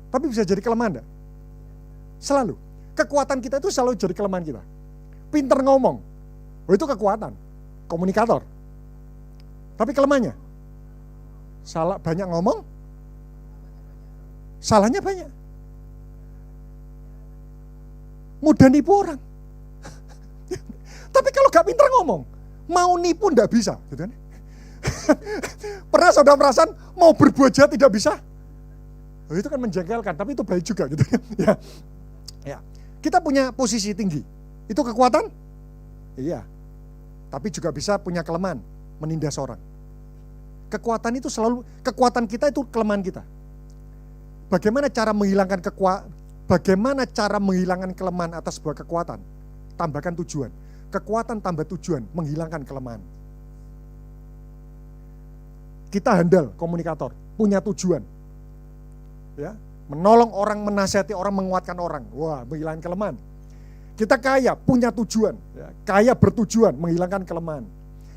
tapi bisa jadi kelemahan enggak? Selalu. Kekuatan kita itu selalu jadi kelemahan kita. Pinter ngomong, lo itu kekuatan, komunikator. Tapi kelemahannya, salah banyak ngomong, salahnya banyak. Mudah nipu orang. Tapi kalau gak pinter ngomong, mau nipu ndak bisa, gitu kan? Pernah saudara perasaan mau berbuat jahat tidak bisa? Oh, itu kan menjengkelkan, tapi itu baik juga, gitu ya. Ya, kita punya posisi tinggi, itu kekuatan, iya. Tapi juga bisa punya kelemahan, menindas orang. Kekuatan itu selalu, kekuatan kita itu kelemahan kita. Bagaimana cara menghilangkan kelemahan atas sebuah kekuatan? Tambahkan tujuan. Kekuatan tambah tujuan, menghilangkan kelemahan. Kita handal, komunikator, punya tujuan. Ya, menolong orang, menasihati orang, menguatkan orang. Wah, menghilangkan kelemahan. Kita kaya, punya tujuan. Ya, kaya bertujuan, menghilangkan kelemahan.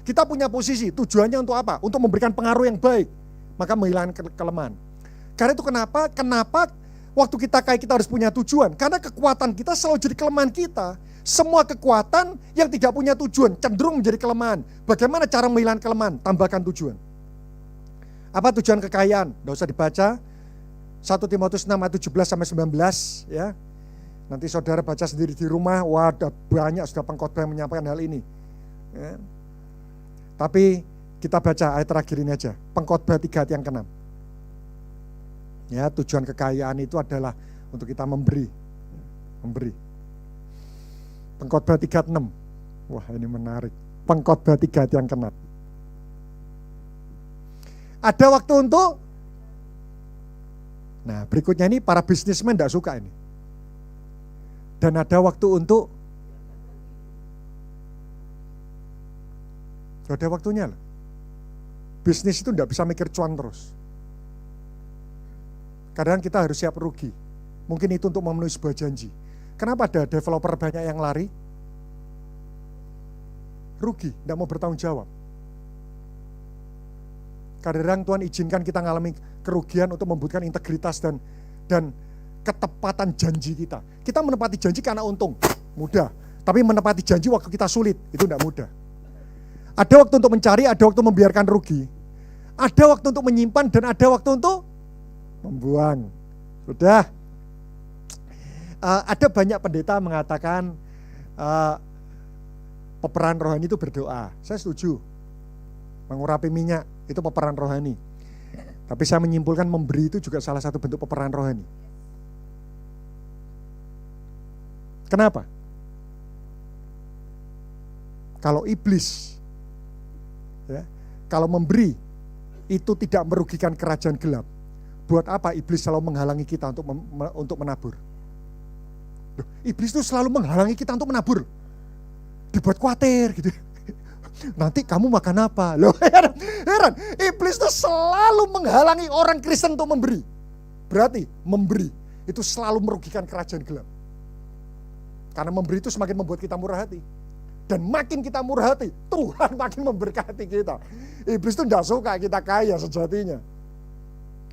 Kita punya posisi, tujuannya untuk apa? Untuk memberikan pengaruh yang baik. Maka menghilangkan kelemahan. Karena itu kenapa waktu kita kaya kita harus punya tujuan. Karena kekuatan kita selalu jadi kelemahan kita. Semua kekuatan yang tidak punya tujuan cenderung menjadi kelemahan. Bagaimana cara menghilangkan kelemahan? Tambahkan tujuan. Apa tujuan kekayaan? Nggak usah dibaca. 1 Timotius 6 ayat 17-19 ya. Nanti saudara baca sendiri di rumah. Wah, ada banyak sudah pengkhotbah yang menyampaikan hal ini. Ya. Tapi kita baca ayat terakhir ini aja. Pengkhotbah 3 ayat yang ke-6. Ya, tujuan kekayaan itu adalah untuk kita memberi. Memberi. Pengkhotbah 3 ayat 6. Wah, ini menarik. Pengkhotbah 3 ayat yang ke-6. Ada waktu untuk. Nah, berikutnya ini para bisnismen tidak suka ini. Dan ada waktu untuk. Ada waktunya loh. Bisnis itu tidak bisa mikir cuan terus. Kadang kita harus siap rugi. Mungkin itu untuk memenuhi sebuah janji. Kenapa ada developer banyak yang lari? Rugi, tidak mau bertanggung jawab. Kadang Tuhan izinkan kita mengalami kerugian untuk membuktikan integritas dan ketepatan janji kita. Kita menepati janji karena untung, mudah. Tapi menepati janji waktu kita sulit, itu tidak mudah. Ada waktu untuk mencari, ada waktu membiarkan rugi. Ada waktu untuk menyimpan dan ada waktu untuk membuang. Sudah. Ada banyak pendeta mengatakan peperangan rohani itu berdoa. Saya setuju. Mengurapi minyak itu peperangan rohani. Tapi saya menyimpulkan memberi itu juga salah satu bentuk peperangan rohani. Kenapa? Kalau iblis, ya, kalau memberi itu tidak merugikan kerajaan gelap, buat apa iblis selalu menghalangi kita untuk menabur? Loh, iblis itu selalu menghalangi kita untuk menabur, dibuat khawatir gitu. Nanti kamu makan apa? Loh, heran. Iblis itu selalu menghalangi orang Kristen untuk memberi. Berarti memberi itu selalu merugikan kerajaan gelap. Karena memberi itu semakin membuat kita murah hati. Dan makin kita murah hati, Tuhan makin memberkati kita. Iblis itu tidak suka kita kaya sejatinya.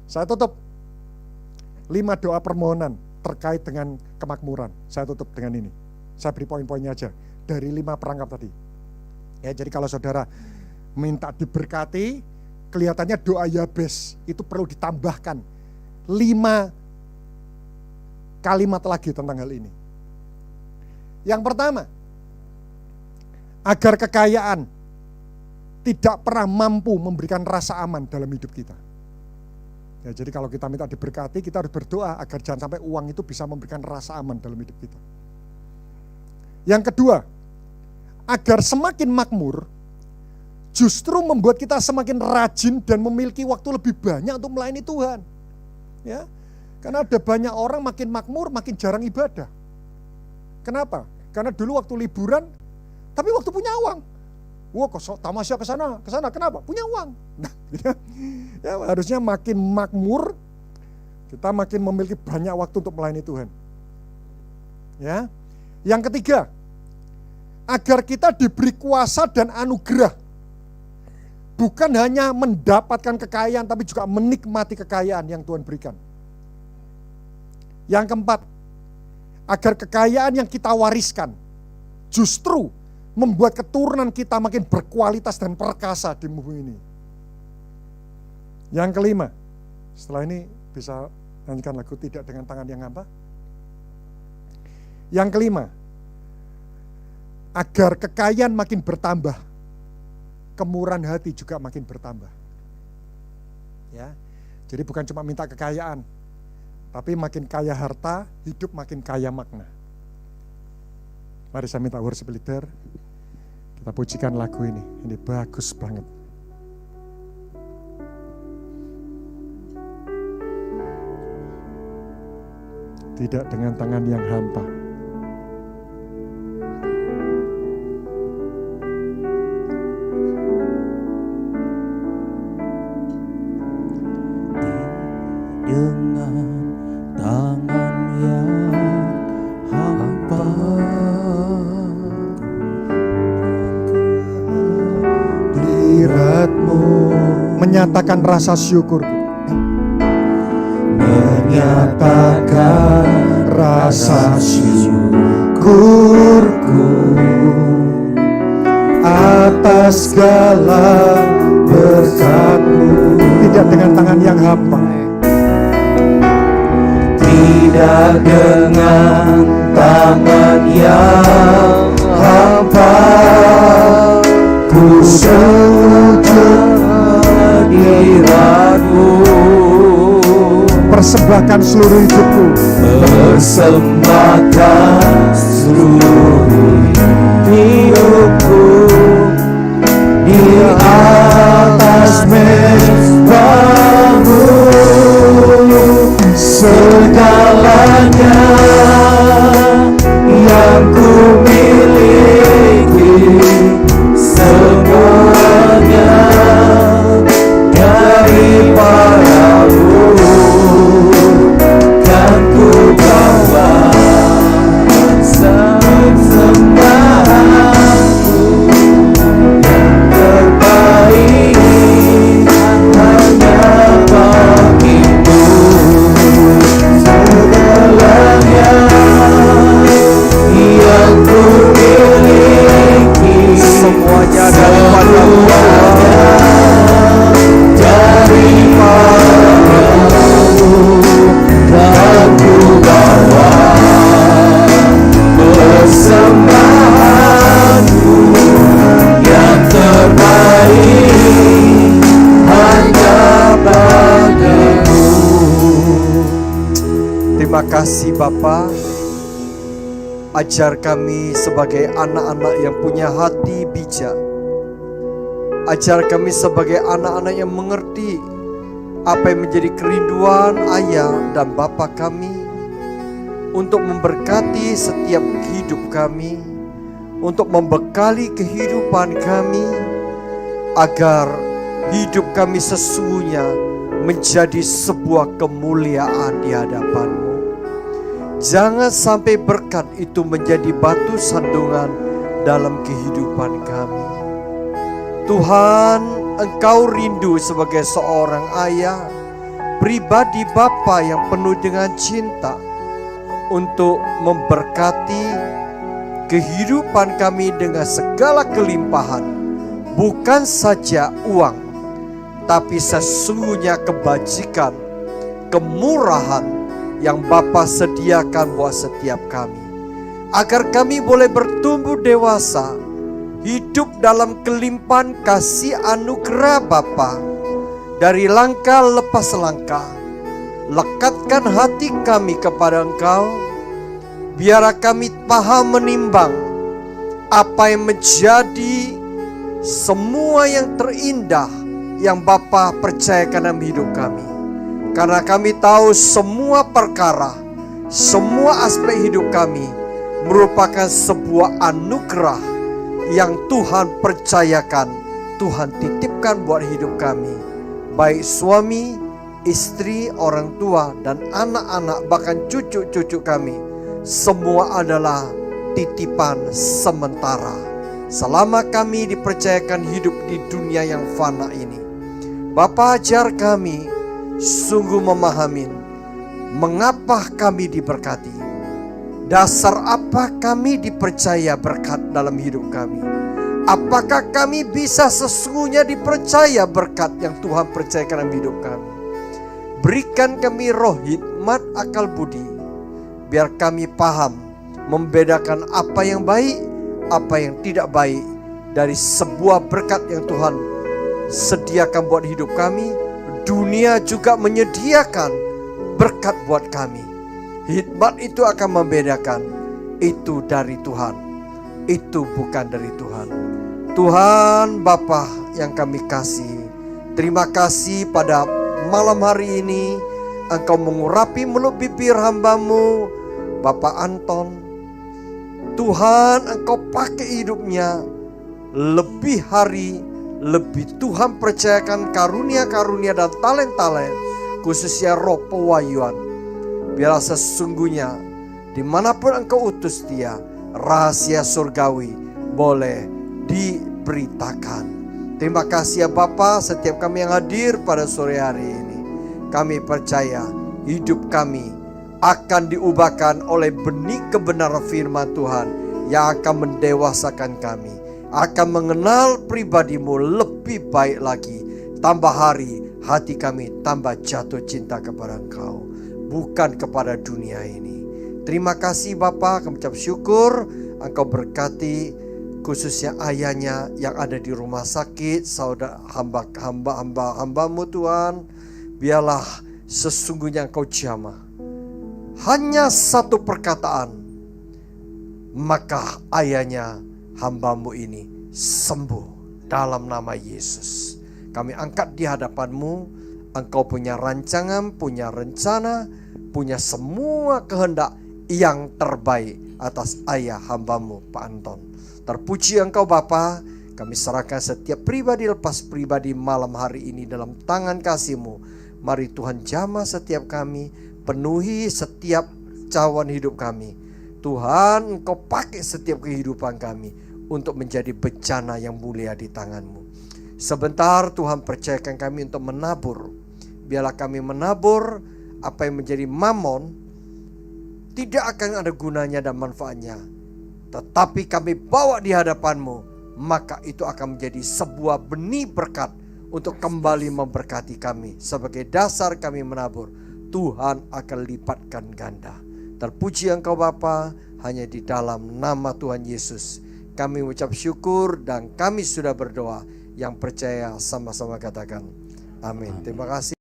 Saya tutup 5 doa permohonan terkait dengan kemakmuran. Saya tutup dengan ini. Saya beri poin-poinnya aja. Dari 5 perangkap tadi. Ya, jadi kalau saudara minta diberkati, kelihatannya doa Yabes itu perlu ditambahkan 5 kalimat lagi tentang hal ini. Yang pertama, agar kekayaan tidak pernah mampu memberikan rasa aman dalam hidup kita. Ya, jadi kalau kita minta diberkati, kita harus berdoa agar jangan sampai uang itu bisa memberikan rasa aman dalam hidup kita. Yang kedua, agar semakin makmur, justru membuat kita semakin rajin dan memiliki waktu lebih banyak untuk melayani Tuhan. Ya, karena ada banyak orang makin makmur, makin jarang ibadah. Kenapa? Karena dulu waktu liburan, tapi waktu punya uang. Wah, kok tamasya ke sana. Kenapa? Punya uang. Nah, ya, harusnya makin makmur, kita makin memiliki banyak waktu untuk melayani Tuhan. Ya. Yang ketiga, agar kita diberi kuasa dan anugerah. Bukan hanya mendapatkan kekayaan, tapi juga menikmati kekayaan yang Tuhan berikan. Yang keempat, agar kekayaan yang kita wariskan justru membuat keturunan kita makin berkualitas dan perkasa di bumi ini. Yang kelima, setelah ini bisa nyanyikan lagu Tidak Dengan Tangan Yang Hampa. Yang kelima, agar kekayaan makin bertambah, kemurahan hati juga makin bertambah. Ya, jadi bukan cuma minta kekayaan, tapi makin kaya harta, hidup makin kaya makna. Mari saya minta worship leader, kita pujikan lagu ini bagus banget. Tidak dengan tangan yang hampa. Dengan tangan yang hampa, hadiratmu menyatakan rasa syukurku, menyatakan rasa syukurku atas segala berkat-Mu. Tidak dengan tangan yang hampa. Tidak dengan tangan yang hampa, ku sujud hadiratmu. Persembahkan seluruh hidupku, persembahkan seluruh hidupku di atas mezbahmu. Segalanya yang ku miliki, semuanya daripadamu, kan ku bawa sembahanku yang terbaik hanya bagimu. Segalanya yang ku miliki, semuanya daripadamu. Dan ku bawa persembahanku yang terbaik hanya bagimu. Terima kasih Bapa. Ajar kami sebagai anak-anak yang punya hati bijak. Ajar kami sebagai anak-anak yang mengerti apa yang menjadi kerinduan ayah dan bapa kami, untuk memberkati setiap hidup kami, untuk membekali kehidupan kami, agar hidup kami sesungguhnya menjadi sebuah kemuliaan di hadapan-Mu. Jangan sampai berkat itu menjadi batu sandungan dalam kehidupan kami. Tuhan, Engkau rindu sebagai seorang ayah, pribadi bapa yang penuh dengan cinta, untuk memberkati kehidupan kami dengan segala kelimpahan. Bukan saja uang, tapi sesungguhnya kebajikan, kemurahan yang Bapa sediakan buat setiap kami, agar kami boleh bertumbuh dewasa, hidup dalam kelimpahan kasih anugerah Bapa. Dari langkah lepas langkah, lekatkan hati kami kepada Engkau, biar kami paham menimbang apa yang menjadi semua yang terindah yang Bapa percayakan dalam hidup kami. Karena kami tahu semua perkara, semua aspek hidup kami merupakan sebuah anugerah yang Tuhan percayakan, Tuhan titipkan buat hidup kami. Baik suami, istri, orang tua, dan anak-anak, bahkan cucu-cucu kami, semua adalah titipan sementara selama kami dipercayakan hidup di dunia yang fana ini. Bapa, ajar kami sungguh memahami mengapa kami diberkati, dasar apa kami dipercaya berkat dalam hidup kami. Apakah kami bisa sesungguhnya dipercaya berkat yang Tuhan percayakan dalam hidup kami. Berikan kami roh hikmat akal budi, biar kami paham membedakan apa yang baik, apa yang tidak baik dari sebuah berkat yang Tuhan sediakan buat hidup kami. Dunia juga menyediakan berkat buat kami. Hikmat itu akan membedakan itu dari Tuhan, itu bukan dari Tuhan. Tuhan Bapa yang kami kasih, terima kasih pada malam hari ini Engkau mengurapi mulut bibir hamba-Mu Bapak Anton. Tuhan, Engkau pakai hidupnya lebih hari, lebih Tuhan percayakan karunia-karunia dan talent-talent, khususnya roh pewahyuan. Biarlah sesungguhnya dimanapun Engkau utus dia, rahasia surgawi boleh diberitakan. Terima kasih ya Bapa, setiap kami yang hadir pada sore hari ini, kami percaya hidup kami akan diubahkan oleh benih kebenaran firman Tuhan yang akan mendewasakan kami, akan mengenal pribadi-Mu lebih baik lagi. Tambah hari, hati kami tambah jatuh cinta kepada Engkau, bukan kepada dunia ini. Terima kasih Bapa, kami ucap syukur Engkau berkati khususnya ayahnya yang ada di rumah sakit, saudara hamba-hambamu Tuhan. Biarlah sesungguhnya Engkau jamah, hanya satu perkataan, maka ayahnya hambamu ini sembuh dalam nama Yesus. Kami angkat di hadapan-Mu. Engkau punya rancangan, punya rencana, punya semua kehendak yang terbaik atas ayah hamba-Mu Pak Anton. Terpuji Engkau Bapa. Kami serahkan setiap pribadi lepas pribadi malam hari ini dalam tangan kasih-Mu. Mari Tuhan jamah setiap kami, penuhi setiap cawan hidup kami. Tuhan, Engkau pakai setiap kehidupan kami untuk menjadi bencana yang mulia di tangan-Mu. Sebentar Tuhan percayakan kami untuk menabur. Biarlah kami menabur apa yang menjadi mamon, tidak akan ada gunanya dan manfaatnya. Tetapi kami bawa di hadapan-Mu, maka itu akan menjadi sebuah benih berkat untuk kembali memberkati kami. Sebagai dasar kami menabur, Tuhan akan lipatkan ganda. Terpuji Engkau Bapa, hanya di dalam nama Tuhan Yesus kami mengucap syukur dan kami sudah berdoa. Yang percaya sama-sama katakan amin. Terima kasih.